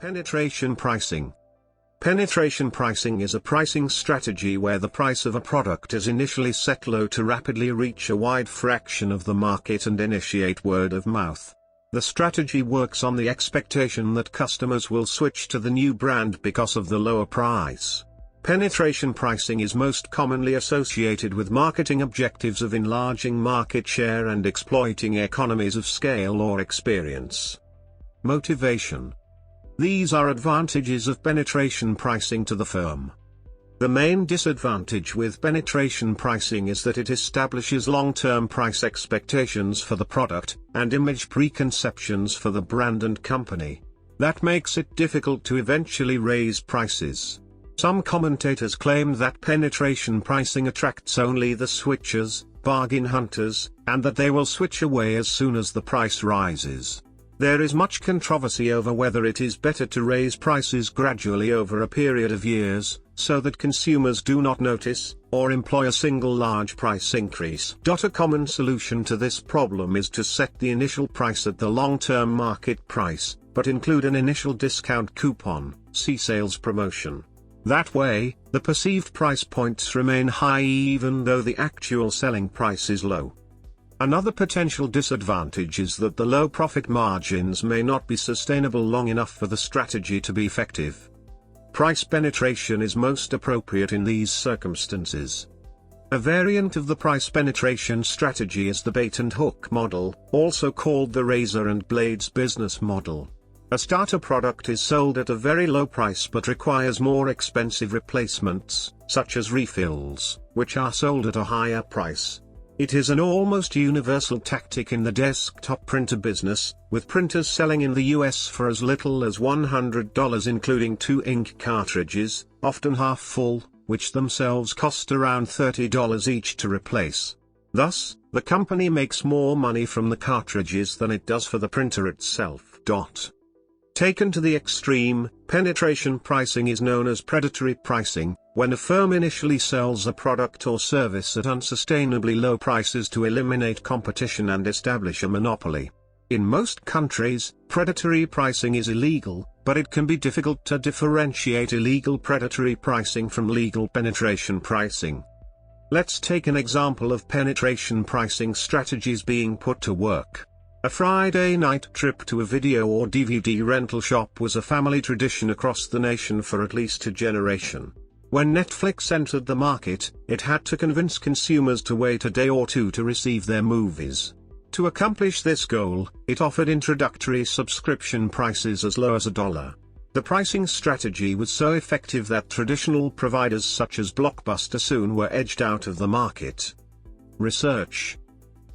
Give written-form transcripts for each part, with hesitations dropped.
Penetration pricing. Penetration pricing is a pricing strategy where the price of a product is initially set low to rapidly reach a wide fraction of the market and initiate word of mouth. The strategy works on the expectation that customers will switch to the new brand because of the lower price. Penetration pricing is most commonly associated with marketing objectives of enlarging market share and exploiting economies of scale or experience. Motivation. These are advantages of penetration pricing to the firm. The main disadvantage with penetration pricing is that it establishes long-term price expectations for the product, and image preconceptions for the brand and company. That makes it difficult to eventually raise prices. Some commentators claim that penetration pricing attracts only the switchers, bargain hunters, and that they will switch away as soon as the price rises. There is much controversy over whether it is better to raise prices gradually over a period of years, so that consumers do not notice, or employ a single large price increase. A common solution to this problem is to set the initial price at the long-term market price, but include an initial discount coupon, see sales promotion. That way, the perceived price points remain high even though the actual selling price is low. Another potential disadvantage is that the low profit margins may not be sustainable long enough for the strategy to be effective. Price penetration is most appropriate in these circumstances. A variant of the price penetration strategy is the bait and hook model, also called the razor and blades business model. A starter product is sold at a very low price but requires more expensive replacements, such as refills, which are sold at a higher price. It is an almost universal tactic in the desktop printer business, with printers selling in the US for as little as $100 including 2 ink cartridges, often half full, which themselves cost around $30 each to replace. Thus, the company makes more money from the cartridges than it does for the printer itself. Taken to the extreme, penetration pricing is known as predatory pricing, when a firm initially sells a product or service at unsustainably low prices to eliminate competition and establish a monopoly. In most countries, predatory pricing is illegal, but it can be difficult to differentiate illegal predatory pricing from legal penetration pricing. Let's take an example of penetration pricing strategies being put to work. A Friday night trip to a video or DVD rental shop was a family tradition across the nation for at least a generation. When Netflix entered the market, it had to convince consumers to wait a day or two to receive their movies. To accomplish this goal, it offered introductory subscription prices as low as $1. The pricing strategy was so effective that traditional providers such as Blockbuster soon were edged out of the market. Research.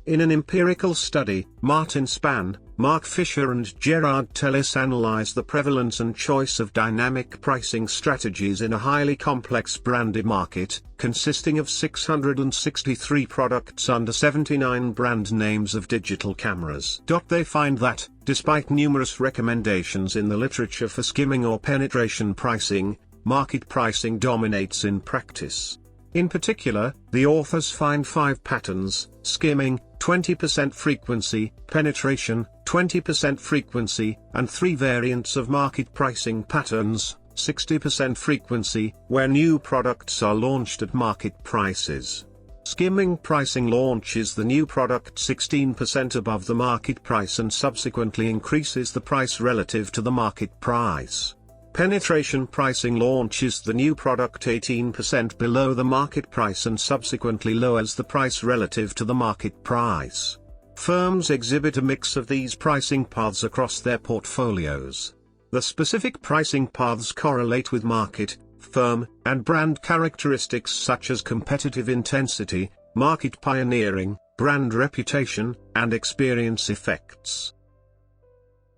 In an empirical study, Martin Spann, Mark Fisher and Gerard Tellis analyzed the prevalence and choice of dynamic pricing strategies in a highly complex branded market, consisting of 663 products under 79 brand names of digital cameras. They find that, despite numerous recommendations in the literature for skimming or penetration pricing, market pricing dominates in practice. In particular, the authors find 5 patterns: skimming, 20% frequency, penetration, 20% frequency, and 3 variants of market pricing patterns, 60% frequency, where new products are launched at market prices. Skimming pricing launches the new product 16% above the market price and subsequently increases the price relative to the market price. Penetration pricing launches the new product 18% below the market price and subsequently lowers the price relative to the market price. Firms exhibit a mix of these pricing paths across their portfolios. The specific pricing paths correlate with market, firm, and brand characteristics such as competitive intensity, market pioneering, brand reputation, and experience effects.